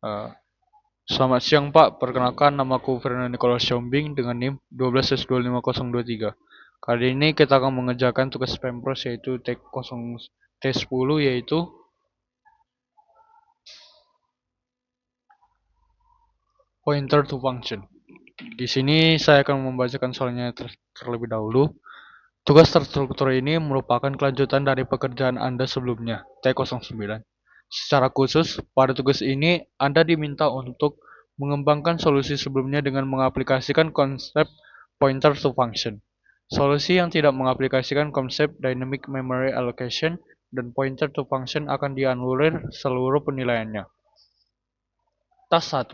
Eh, Selamat siang Pak, perkenalkan namaku Fernando Nicholas Siombing dengan NIM 12S25023. Kali ini kita akan mengerjakan tugas Pempros yaitu T10 yaitu pointer to function. Di sini saya akan membacakan soalnya terlebih dahulu. Tugas terstruktur ini merupakan kelanjutan dari pekerjaan Anda sebelumnya, T09. Secara khusus, pada tugas ini Anda diminta untuk mengembangkan solusi sebelumnya dengan mengaplikasikan konsep pointer to function. Solusi yang tidak mengaplikasikan konsep dynamic memory allocation dan pointer to function akan dianulir seluruh penilaiannya. Tas 1.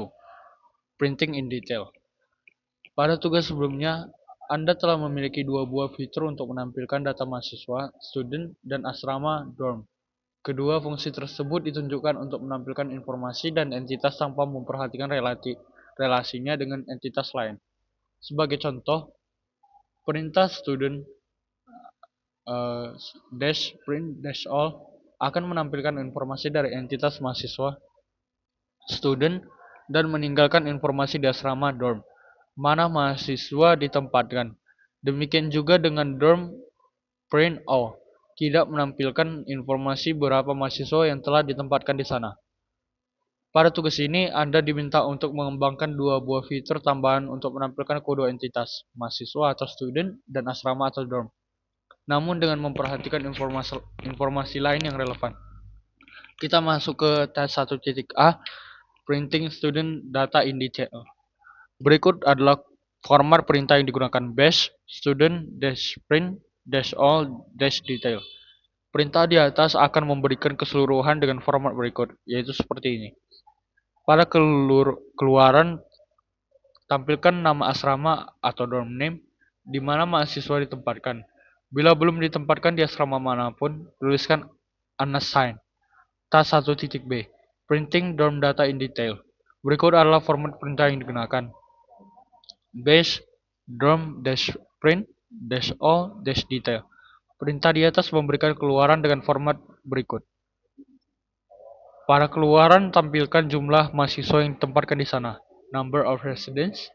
Printing in detail. Pada tugas sebelumnya, Anda telah memiliki dua buah fitur untuk menampilkan data mahasiswa, student, dan asrama dorm. Kedua fungsi tersebut ditunjukkan untuk menampilkan informasi dan entitas tanpa memperhatikan relasinya dengan entitas lain. Sebagai contoh, perintah student dash print dash all akan menampilkan informasi dari entitas mahasiswa, student, dan meninggalkan informasi di asrama dorm, mana mahasiswa ditempatkan. Demikian juga dengan dorm print all, tidak menampilkan informasi berapa mahasiswa yang telah ditempatkan di sana. Pada tugas ini, Anda diminta untuk mengembangkan dua buah fitur tambahan untuk menampilkan kedua entitas, mahasiswa atau student, dan asrama atau dorm. Namun dengan memperhatikan informasi lain yang relevan. Kita masuk ke tes 1.a, printing student data in detail. Berikut adalah format perintah yang digunakan: bash student dash print dash all dash detail. Perintah di atas akan memberikan keseluruhan dengan format berikut, yaitu seperti ini. Pada keluaran, tampilkan nama asrama atau dorm name di mana mahasiswa ditempatkan. Bila belum ditempatkan di asrama manapun, tuliskan unassign. Tas 1.b, printing dorm data in detail. Berikut adalah format perintah yang digunakan: bash dorm dash print dash all dash detail. Perintah di atas memberikan keluaran dengan format berikut. Pada keluaran, tampilkan jumlah mahasiswa yang ditempatkan di sana. Number of residents.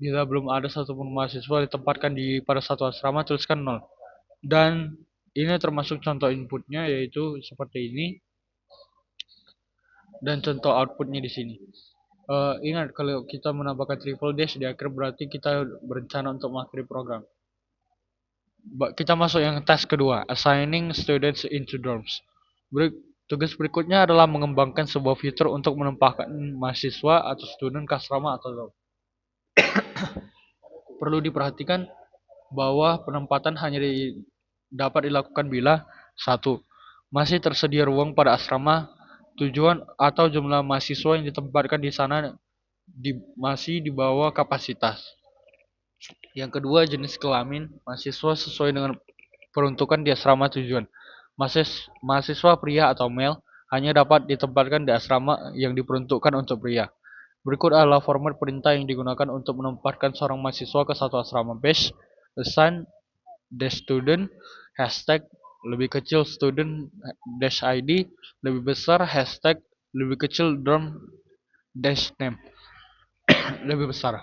Bila belum ada satupun mahasiswa ditempatkan pada satu asrama, tuliskan 0. Dan ini termasuk contoh inputnya, yaitu seperti ini. Dan contoh outputnya di sini. Ingat, kalau kita menambahkan triple dash di akhir, berarti kita berencana untuk mengakhiri program. Kita masuk yang tes kedua, assigning students into dorms. Tugas berikutnya adalah mengembangkan sebuah fitur untuk menempatkan mahasiswa atau student ke asrama atau dorm. Perlu diperhatikan bahwa penempatan hanya dapat dilakukan bila 1. Masih tersedia ruang pada asrama, tujuan atau jumlah mahasiswa yang ditempatkan di sana masih di bawah kapasitas. Yang kedua, jenis kelamin mahasiswa sesuai dengan peruntukan di asrama tujuan. Mahasiswa pria atau male hanya dapat ditempatkan di asrama yang diperuntukkan untuk pria. Berikut adalah format perintah yang digunakan untuk menempatkan seorang mahasiswa ke satu asrama: bash assign dash student hashtag lebih kecil student dash id lebih besar hashtag lebih kecil dorm dash name lebih besar.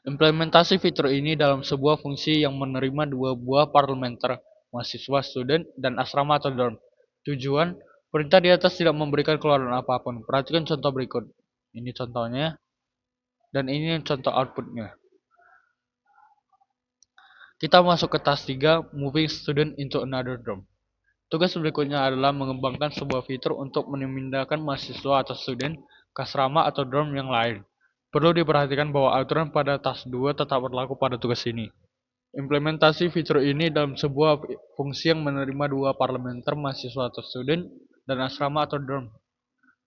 Implementasi fitur ini dalam sebuah fungsi yang menerima dua buah parameter, mahasiswa student dan asrama atau dorm. Tujuan, perintah di atas tidak memberikan keluaran apapun. Perhatikan contoh berikut. Ini contohnya, dan ini contoh outputnya. Kita masuk ke task 3, moving student into another dorm. Tugas berikutnya adalah mengembangkan sebuah fitur untuk memindahkan mahasiswa atau student ke asrama atau dorm yang lain. Perlu diperhatikan bahwa aturan pada task 2 tetap berlaku pada tugas ini. Implementasi fitur ini dalam sebuah fungsi yang menerima dua parameter, mahasiswa atau student, dan asrama atau dorm.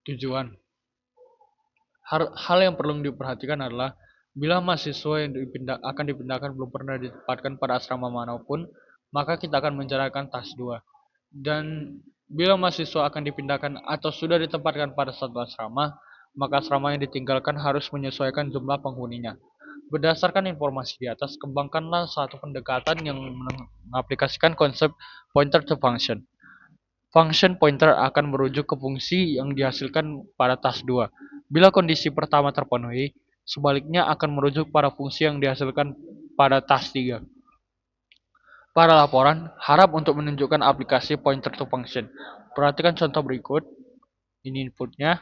Tujuan. Hal yang perlu diperhatikan adalah bila mahasiswa yang akan dipindahkan belum pernah ditempatkan pada asrama manapun, maka kita akan menjalankan task 2. Dan bila mahasiswa akan dipindahkan atau sudah ditempatkan pada satu asrama, maka asrama yang ditinggalkan harus menyesuaikan jumlah penghuninya. Berdasarkan informasi di atas, kembangkanlah satu pendekatan yang mengaplikasikan konsep pointer to function. function pointer akan merujuk ke fungsi yang dihasilkan pada task 2. Bila kondisi pertama terpenuhi, sebaliknya akan merujuk pada fungsi yang dihasilkan pada task 3. Pada laporan, harap untuk menunjukkan aplikasi pointer to function. Perhatikan contoh berikut. Ini inputnya.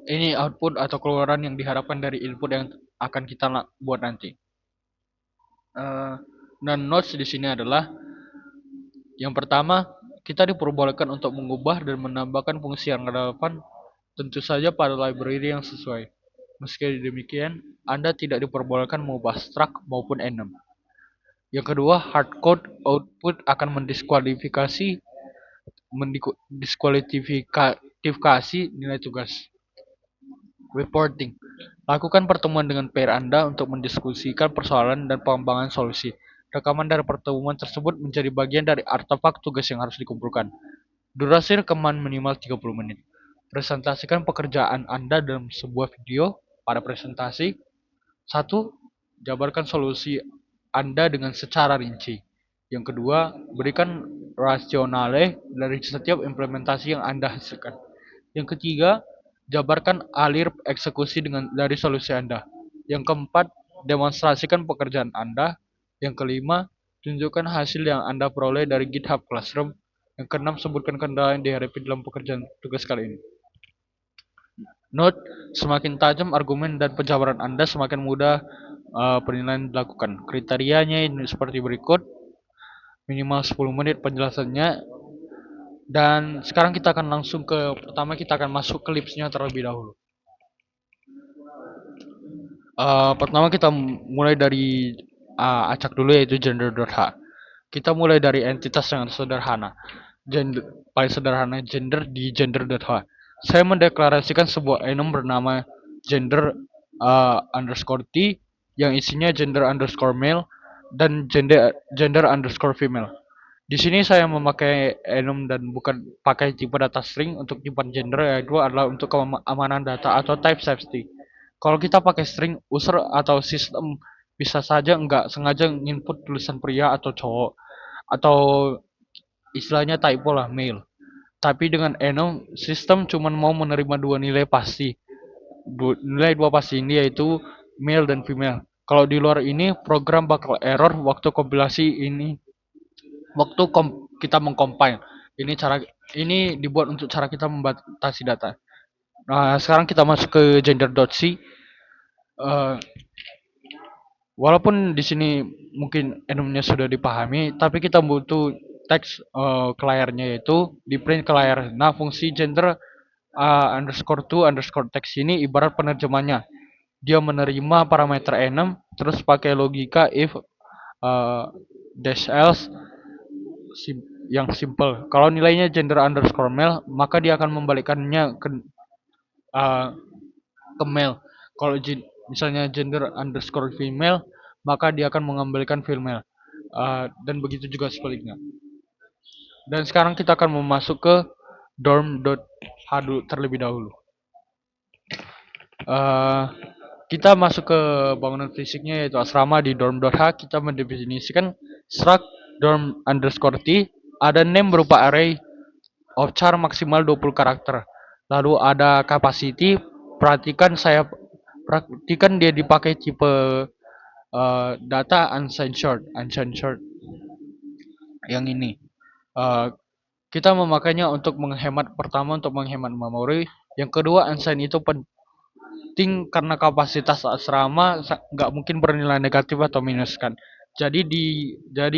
Ini output atau keluaran yang diharapkan dari input yang akan kita buat nanti. Dan notes di sini adalah yang pertama, kita diperbolehkan untuk mengubah dan menambahkan fungsi yang relevan, tentu saja pada library yang sesuai. Meski demikian, Anda tidak diperbolehkan mengubah struct maupun enum. Yang kedua, hardcode output akan mendiskualifikasi nilai tugas. Reporting. Lakukan pertemuan dengan peer Anda untuk mendiskusikan persoalan dan pengembangan solusi. Rekaman dari pertemuan tersebut menjadi bagian dari artefak tugas yang harus dikumpulkan. Durasi rekaman minimal 30 menit. Presentasikan pekerjaan Anda dalam sebuah video pada presentasi. 1. Jabarkan solusi Anda dengan secara rinci. Yang kedua, berikan rasionale dari setiap implementasi yang Anda hasilkan. Yang ketiga, jabarkan alir eksekusi dari solusi Anda. Yang keempat, demonstrasikan pekerjaan Anda. Yang kelima, tunjukkan hasil yang Anda peroleh dari GitHub Classroom. Yang keenam, sebutkan kendala yang dihadapi dalam pekerjaan tugas kali ini. Note, semakin tajam argumen dan penjabaran Anda, semakin mudah penilaian dilakukan. Kriterianya ini seperti berikut. Minimal 10 menit penjelasannya. Dan sekarang kita akan langsung pertama kita akan masuk ke lipsnya terlebih dahulu. Pertama kita mulai dari acak dulu, yaitu gender.h. Kita mulai dari entitas yang sederhana. Paling sederhana gender di gender.h. Saya mendeklarasikan sebuah enum bernama gender underscore t yang isinya gender underscore male dan gender underscore female. Di sini saya memakai enum dan bukan pakai tipe data string untuk tipe gender, yaitu adalah untuk keamanan data atau type safety. Kalau kita pakai string, user atau sistem bisa saja nggak sengaja input tulisan pria atau cowok, atau istilahnya typo lah, male. Tapi dengan enum, sistem cuma mau menerima dua nilai pasti. Nilai dua pasti ini yaitu male dan female. Kalau di luar ini, program bakal error waktu kompilasi ini. Kita mengcompile. Ini dibuat untuk cara kita membatasi data. Nah, sekarang kita masuk ke gender.c. Walaupun di sini mungkin enumnya sudah dipahami, tapi kita butuh teks ke layarnya, yaitu di print ke layar. Nah, fungsi gender underscore to underscore text ini ibarat penerjemahnya. Dia menerima parameter enum, terus pakai logika if dash else yang simple. Kalau nilainya gender underscore male, maka dia akan membalikkannya ke male. Kalau misalnya gender underscore female, maka dia akan mengembalikan female. Dan begitu juga sebaliknya. Dan sekarang kita akan memasuk ke dorm.h terlebih dahulu. Kita masuk ke bangunan fisiknya, yaitu asrama. Di dorm.h kita mendefinisikan struct dorm underscore t. Ada name berupa array of char maksimal 20 karakter. Lalu ada capacity. Perhatikan dia dipakai tipe data uncensored yang ini. Kita memakainya untuk menghemat memori. Yang kedua, unsigned itu penting karena kapasitas asrama nggak mungkin bernilai negatif atau minus kan. Jadi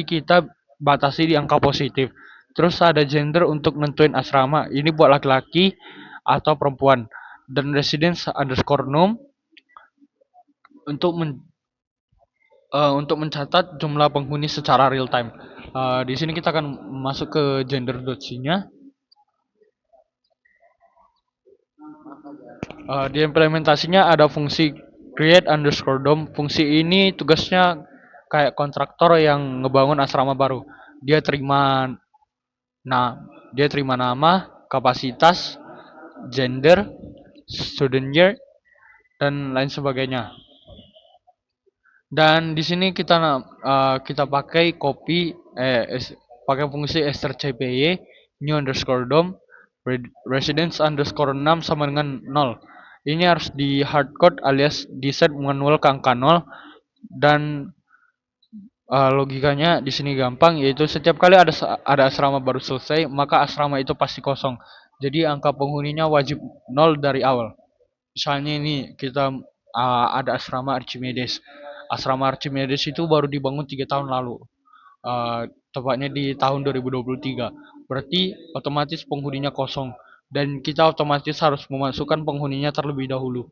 kita batasi di angka positif. Terus ada gender untuk nentuin asrama. Ini buat laki-laki atau perempuan. Dan residence underscore num untuk mencatat jumlah penghuni secara real time. Di sini kita akan masuk ke gender.c-nya. Di implementasinya ada fungsi create underscore dom. Fungsi ini tugasnya kayak kontraktor yang ngebangun asrama baru. Dia terima nama, kapasitas, gender, student year, dan lain sebagainya. Dan di sini kita pakai pakai fungsi strcpy new underscore dom residence underscore 6 sama dengan 0. Ini harus di hardcode alias di set manual ke angka 0 dan logikanya di sini gampang, yaitu setiap kali ada asrama baru selesai, maka asrama itu pasti kosong. Jadi angka penghuninya wajib 0 dari awal. Misalnya ini kita ada asrama Archimedes. Asrama Archimedes itu baru dibangun 3 tahun lalu. Tepatnya di tahun 2023. Berarti otomatis penghuninya kosong dan kita otomatis harus memasukkan penghuninya terlebih dahulu.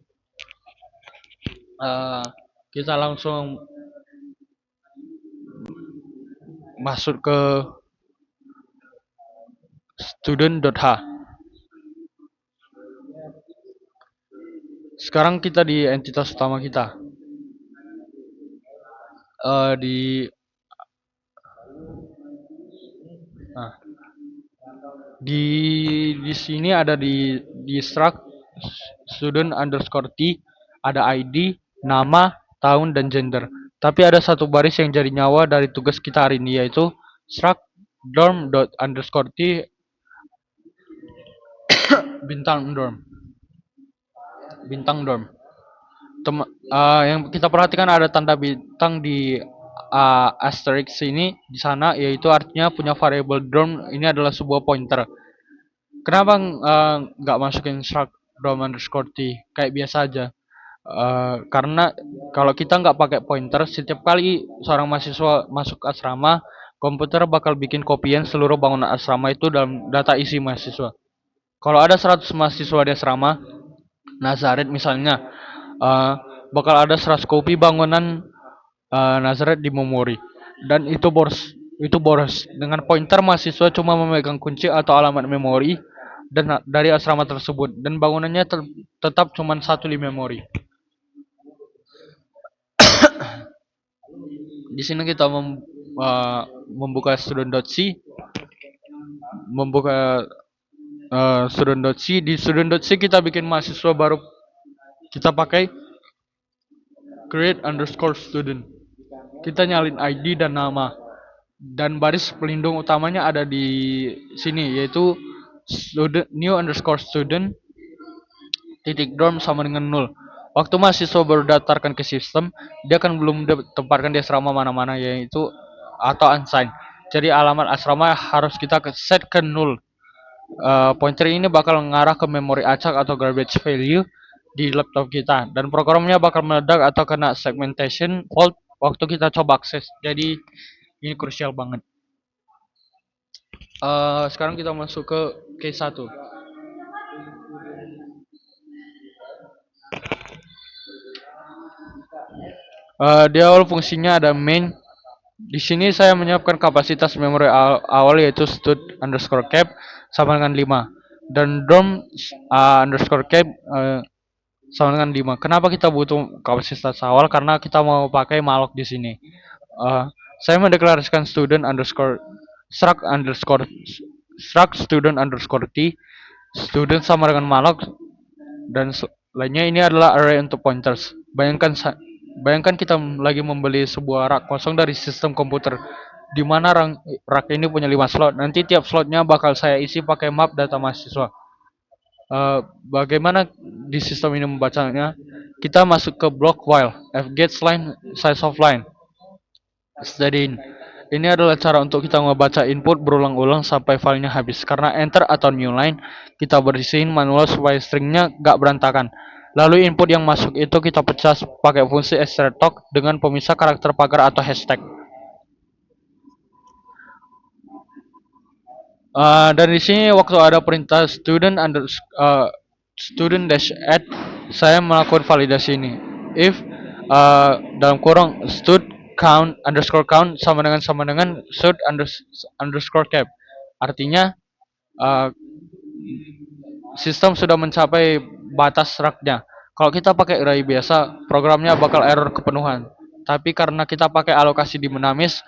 Kita langsung masuk ke student.h. Sekarang kita di entitas utama kita. Di sini ada di struct student underscore t, ada ID, nama, tahun, dan gender. Tapi ada satu baris yang jadi nyawa dari tugas kita hari ini, yaitu struct dorm dot underscore t bintang dorm. Yang kita perhatikan ada tanda bintang di asterisk ini di sana, yaitu artinya punya variable dorm ini adalah sebuah pointer. Kenapa nggak masukin struct dorm underscore t kayak biasa aja? Karena kalau kita nggak pakai pointer, setiap kali seorang mahasiswa masuk asrama, komputer bakal bikin kopian seluruh bangunan asrama itu dalam data isi mahasiswa. Kalau ada 100 mahasiswa di asrama Nazaret misalnya, bakal ada 100 kopi bangunan Nazaret di memori, dan itu boros. Dengan pointer mahasiswa cuma memegang kunci atau alamat memori dan dari asrama tersebut, dan bangunannya tetap cuma satu di memori. Di sini kita membuka student.c, student.c. Di student.c kita bikin mahasiswa baru, kita pakai create underscore student. Kita nyalin ID dan nama, dan baris pelindung utamanya ada di sini, yaitu new underscore student titik dorm sama dengan 0. Waktu mahasiswa baru daftarkan ke sistem, dia kan belum ditempatkan di asrama mana-mana, yaitu atau unsigned. Jadi alamat asrama harus kita set ke 0. Pointer ini bakal mengarah ke memori acak atau garbage value di laptop kita, dan programnya bakal meledak atau kena segmentation fault waktu kita coba akses. Jadi ini krusial banget. Sekarang kita masuk ke case 1. Di awal fungsinya ada main. Di sini saya menyiapkan kapasitas memori awal, yaitu stud underscore cap sama dengan 5 dan dorm underscore cap sama dengan 5. Kenapa kita butuh kapasitas awal? Karena kita mau pakai malloc di sini. Saya mendeklarasikan student underscore struct student underscore t, student sama dengan malloc, dan lainnya ini adalah array untuk pointers. Bayangkan kita lagi membeli sebuah rak kosong dari sistem komputer, di mana rak ini punya 5 slot. Nanti tiap slotnya bakal saya isi pakai map data mahasiswa. Bagaimana di sistem ini membacanya? Kita masuk ke block while fgets line size of line studying. Ini adalah cara untuk kita membaca input berulang-ulang sampai filenya habis. Karena enter atau new line, kita bersihin manual supaya stringnya gak berantakan. Lalu input yang masuk itu kita pecah pakai fungsi strtalk dengan pemisah karakter pagar atau hashtag. Dan di sini waktu ada perintah student dash add, saya melakukan validasi ini. If dalam kurung stud count underscore count sama dengan stud underscore cap, artinya sistem sudah mencapai batas raknya. Kalau kita pakai array biasa, programnya bakal error kepenuhan. Tapi karena kita pakai alokasi di Menamis,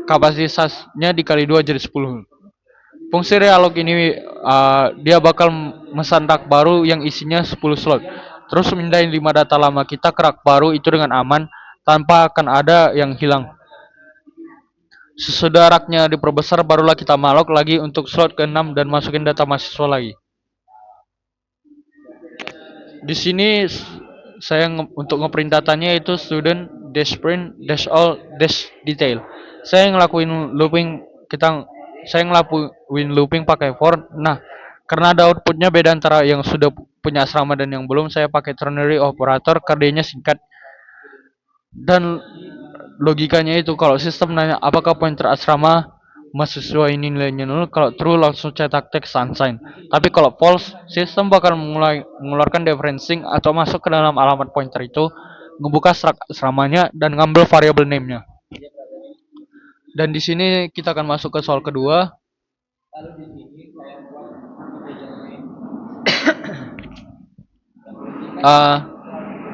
kapasitasnya dikali 2 jadi 10. Fungsi realog ini dia bakal mesan rak baru yang isinya 10 slot. Terus mindahin 5 data lama kita ke rak baru itu dengan aman tanpa akan ada yang hilang. Sesudah raknya diperbesar, barulah kita malok lagi untuk slot ke-6 dan masukin data mahasiswa lagi. Di sini saya untuk ngeprint datanya itu student dash print dash all dash detail. Saya ngelakuin looping kita saya ngelakuin looping pakai for. Nah, karena ada outputnya beda antara yang sudah punya asrama dan yang belum, saya pakai ternary operator, KD-nya singkat. Dan logikanya itu kalau sistem nanya apakah pointer asrama mahasiswa ini nilainya nol, kalau true langsung cetak teks unsigned. Tapi kalau false, sistem bakal mulai mengeluarkan dereferencing atau masuk ke dalam alamat pointer itu, ngebuka struct asramanya dan ngambil variable name-nya. Dan di sini kita akan masuk ke soal kedua. Uh,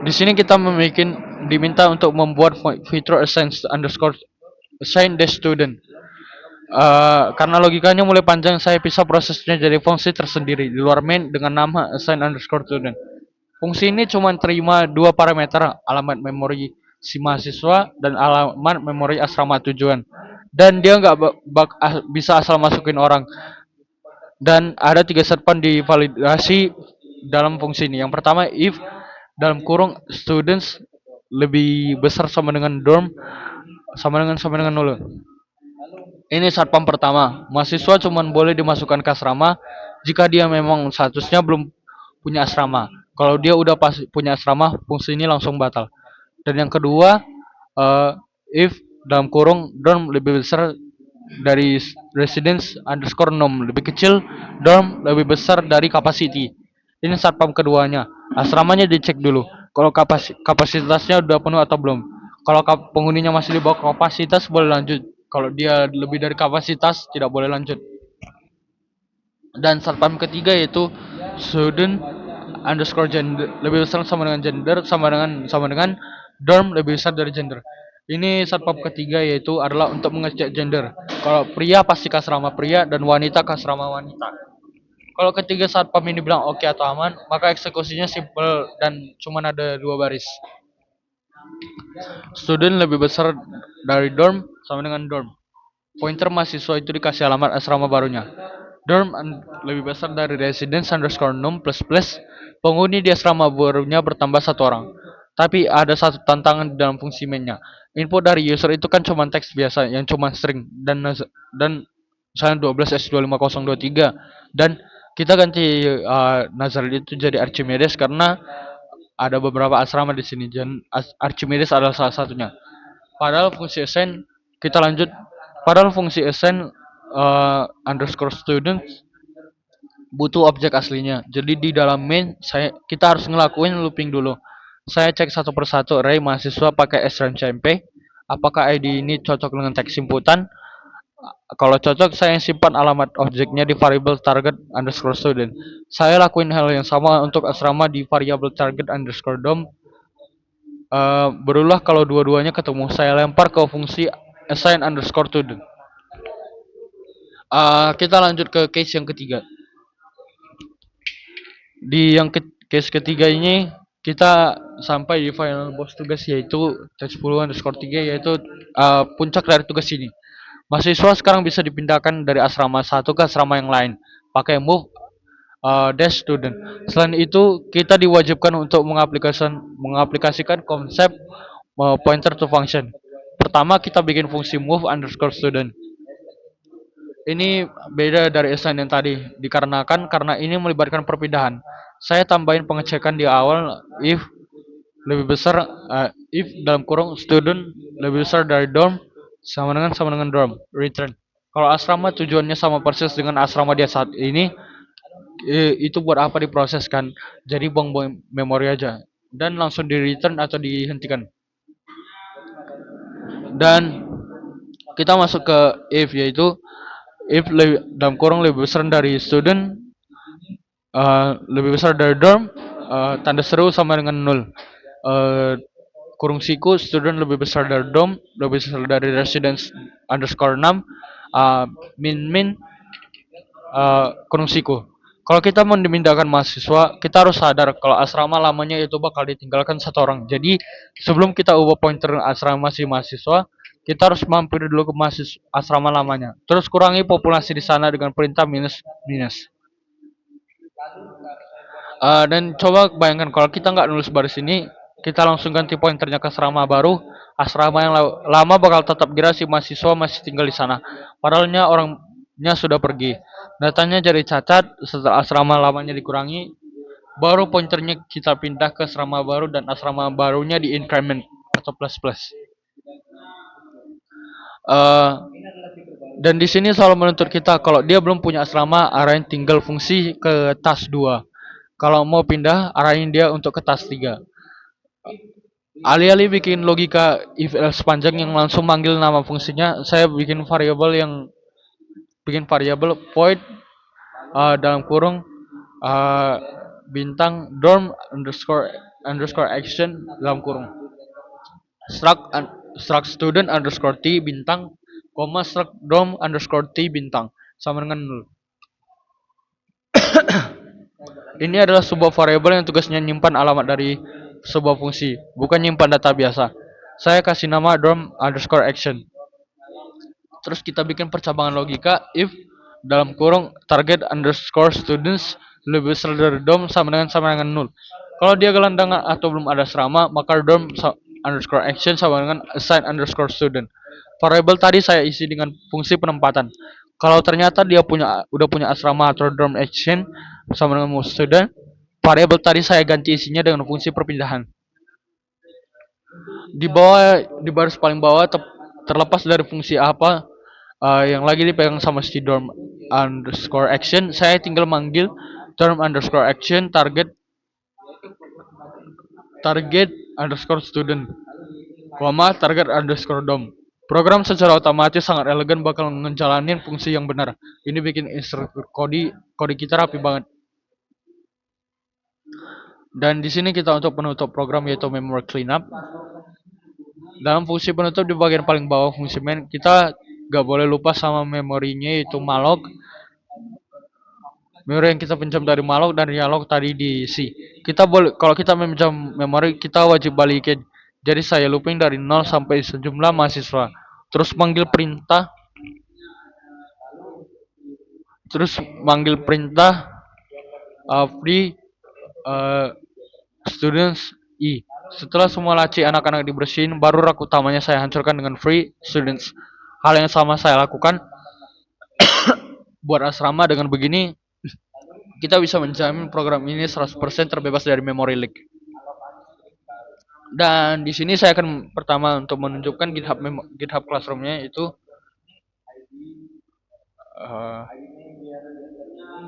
di sini kita diminta untuk membuat fitur assign dash student. Karena logikanya mulai panjang, saya pisah prosesnya jadi fungsi tersendiri di luar main dengan nama assign underscore student. Fungsi ini cuma terima dua parameter, alamat memori si mahasiswa dan alamat memori asrama tujuan. Dan dia nggak bisa asal masukin orang. Dan ada tiga setpoint divalidasi dalam fungsi ini. Yang pertama, if dalam kurung students lebih besar sama dengan dorm sama dengan nol. Ini satpam pertama. Mahasiswa cuma boleh dimasukkan ke asrama jika dia memang statusnya belum punya asrama. Kalau dia udah punya asrama, fungsi ini langsung batal. Dan yang kedua, if dalam kurung dorm lebih besar dari residence underscore nom, lebih kecil dorm lebih besar dari capacity. Ini satpam keduanya. Asramanya dicek dulu. Kalau kapasitasnya udah penuh atau belum. Kalau penghuninya masih di bawah kapasitas boleh lanjut. Kalau dia lebih dari kapasitas tidak boleh lanjut. Dan satpam ketiga yaitu student underscore gender, lebih besar sama dengan gender sama dengan dorm lebih besar dari gender. Ini satpam ketiga yaitu adalah untuk mengecek gender. Kalau pria pasti ke asrama pria dan wanita ke asrama wanita. Kalau ketiga satpam ini bilang oke atau aman, maka eksekusinya simple dan cuma ada dua baris. Student lebih besar dari dorm sama dengan dorm. Pointer mahasiswa itu dikasih alamat asrama barunya. Dorm lebih besar dari residence underscore nom plus plus. Penghuni di asrama barunya bertambah satu orang. Tapi ada satu tantangan di dalam fungsi mainnya. Input dari user itu kan cuma teks biasa yang cuma string dan misalnya 12S25023 dan kita ganti Nazareth itu jadi Archimedes karena ada beberapa asrama di sini dan Archimedes adalah salah satunya. Padahal fungsi assign kita lanjut. Padahal fungsi assign underscore student butuh objek aslinya. Jadi di dalam main kita harus ngelakuin looping dulu. Saya cek satu persatu array mahasiswa pakai srncmp. Apakah ID ini cocok dengan teks inputan? Kalau cocok, saya simpan alamat objeknya di variable target underscore student. Saya lakuin hal yang sama untuk asrama di variable target underscore dom. Berulah kalau dua-duanya ketemu. Saya lempar ke fungsi assign underscore student. Kita lanjut ke case yang ketiga. Di case ketiga ini kita sampai di final boss tugas yaitu tes 10 underscore 3 yaitu puncak dari tugas ini. Mahasiswa sekarang bisa dipindahkan dari asrama satu ke asrama yang lain pakai move dash student. Selain itu kita diwajibkan untuk mengaplikasikan konsep pointer to function. Pertama kita bikin fungsi move underscore student. Ini beda dari assign yang tadi dikarenakan karena ini melibatkan perpindahan. Saya tambahin pengecekan di awal if lebih besar if dalam kurung student lebih besar dari dorm sama dengan dorm return. Kalau asrama tujuannya sama persis dengan asrama dia saat ini, itu buat apa diproseskan? Jadi buang-buang memori aja dan langsung di return atau dihentikan. Dan kita masuk ke if yaitu if dalam kurung lebih besar dari student lebih besar dari dorm tanda seru sama dengan 0. Kurung siku student lebih besar dari dorm lebih besar dari residence underscore 6 min kurung siku. Kalau kita mau dimindahkan mahasiswa, kita harus sadar kalau asrama lamanya itu bakal ditinggalkan satu orang. Jadi sebelum kita ubah pointer asrama si mahasiswa, kita harus mampir dulu ke asrama lamanya. Terus kurangi populasi di sana dengan perintah minus minus. Dan coba bayangkan kalau kita nggak nulis baris ini, kita langsung ganti pointernya ke asrama baru. Asrama yang lama bakal tetap kira si mahasiswa masih tinggal di sana. Padahalnya orangnya sudah pergi. Datanya jadi cacat setelah asrama lamanya dikurangi. Baru pointernya kita pindah ke asrama baru dan asrama barunya di increment atau plus plus. Eh, dan di sini selalu menuntut kita kalau dia belum punya asrama arahin tinggal fungsi ke task 2. Kalau mau pindah arahin dia untuk ke task 3. Alih-alih bikin logika if else panjang yang langsung manggil nama fungsinya, saya bikin variabel void dalam kurung uh, bintang dorm underscore action dalam kurung struct student underscore t bintang koma struct dorm underscore t bintang sama dengan 0. Ini adalah sebuah variabel yang tugasnya nyimpan alamat dari sebuah fungsi, bukan nyimpan data biasa. Saya kasih nama dorm underscore action. Terus kita bikin percabangan logika if dalam kurung target underscore students lebih besar dari dorm sama dengan 0. Kalau dia gelandangan atau belum ada asrama, maka dorm underscore action sama dengan assign underscore student. Variabel tadi saya isi dengan fungsi penempatan. Kalau ternyata dia udah punya asrama atau dorm action sama dengan student, variabel tadi saya ganti isinya dengan fungsi perpindahan. Di baris paling bawah terlepas dari fungsi apa yang lagi dipegang sama si dorm underscore action, saya tinggal manggil dorm underscore action target underscore student, koma target underscore dom. Program secara otomatis sangat elegan bakal ngejalanin fungsi yang benar. Ini bikin instruktur kode kita rapi banget. Dan di sini kita untuk penutup program yaitu memory cleanup. Dalam fungsi penutup di bagian paling bawah fungsi main, kita gak boleh lupa sama memorinya yaitu malloc. Memori yang kita pinjam dari malloc dan dialog tadi diisi. Kita boleh kalau kita meminjam memori kita wajib balikin. Jadi saya looping dari 0 sampai sejumlah mahasiswa. Terus manggil perintah terus manggil perintah free uh, students i. Setelah semua laci anak-anak dibersihin, baru rak utamanya saya hancurkan dengan free students. Hal yang sama saya lakukan buat asrama. Dengan begini kita bisa menjamin program ini 100% terbebas dari memory leak. Dan di sini saya akan pertama untuk menunjukkan GitHub Classroom-nya itu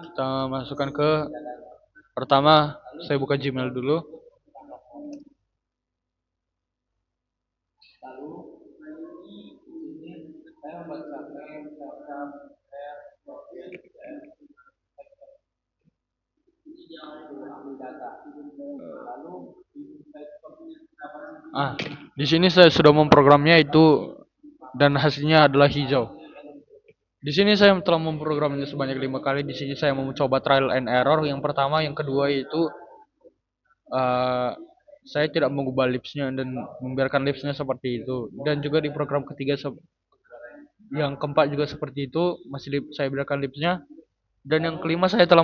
kita masukkan ke pertama saya buka Gmail dulu. Di sini saya sudah memprogramnya itu dan hasilnya adalah hijau. Di sini saya telah memprogramnya sebanyak 5 kali. Di sini saya mau mencoba trial and error. Yang pertama, yang kedua itu saya tidak mengubah lipsnya dan membiarkan lipsnya seperti itu. Dan juga di program ketiga yang keempat juga seperti itu, masih saya biarkan lipsnya. Dan yang kelima saya telah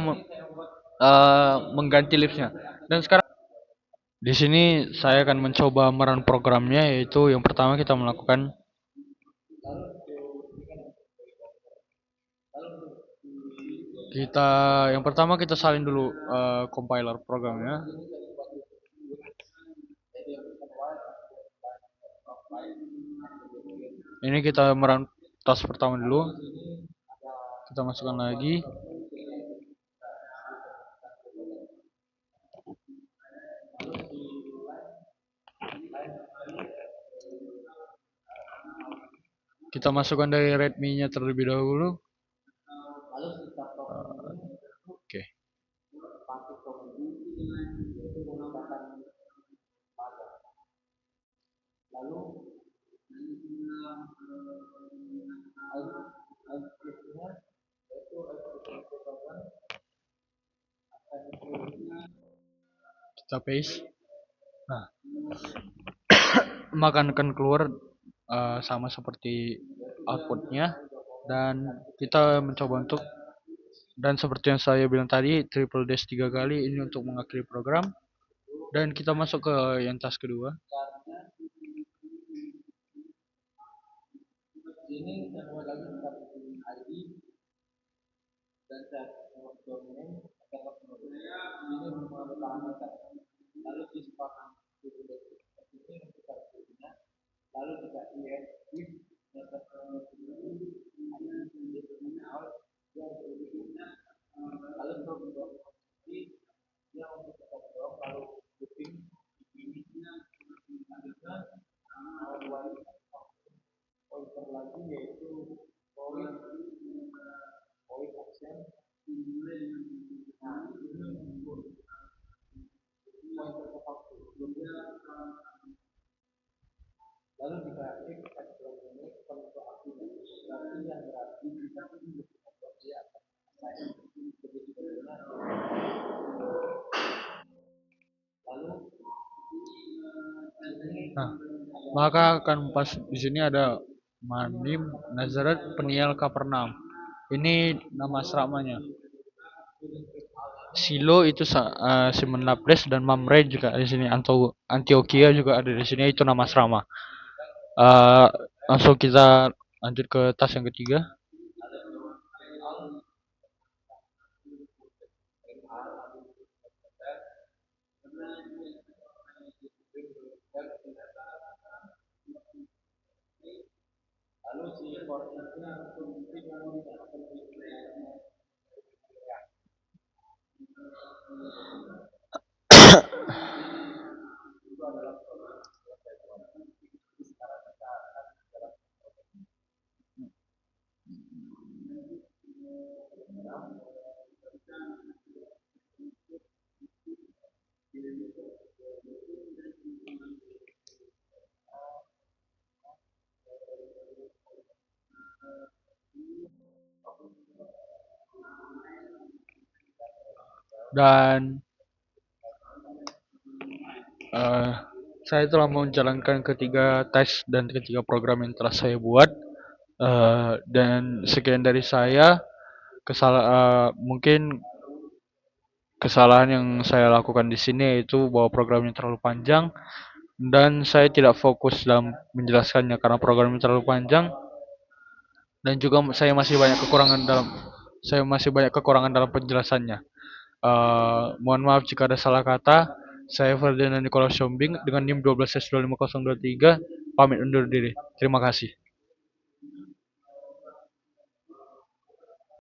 mengganti lipsnya. Dan sekarang di sini saya akan mencoba merun programnya, yaitu yang pertama kita melakukan yang pertama kita salin dulu compiler programnya. Ini kita merun task pertama dulu. Kita masukkan lagi. Kita masukkan dari readme-nya terlebih dahulu. Oke. Kita paste. Nah, maka akan keluar sama seperti outputnya, dan kita mencoba untuk, dan seperti yang saya bilang tadi, triple dash 3 kali ini untuk mengakhiri program, dan kita masuk ke yang task kedua. Nah, maka akan pas di sini ada Manim Nazaret Peniel Kapernaum. Ini nama asramanya. Silo itu Simon Lapres, dan Mamre juga di sini. Antioquia juga ada di sini, itu nama asrama. Eh, Langsung kita lanjut ke tas yang ketiga. Dan eh, saya telah menjalankan ketiga tes dan ketiga program yang telah saya buat. Dan sekian dari saya. Mungkin kesalahan yang saya lakukan di sini yaitu bahwa programnya terlalu panjang, dan saya tidak fokus dalam menjelaskannya karena programnya terlalu panjang, dan juga saya masih banyak kekurangan dalam penjelasannya. Mohon maaf jika ada salah kata. Saya Ferdinand Nicholas Shombing dengan NIM 12S25023 pamit undur diri. Terima kasih.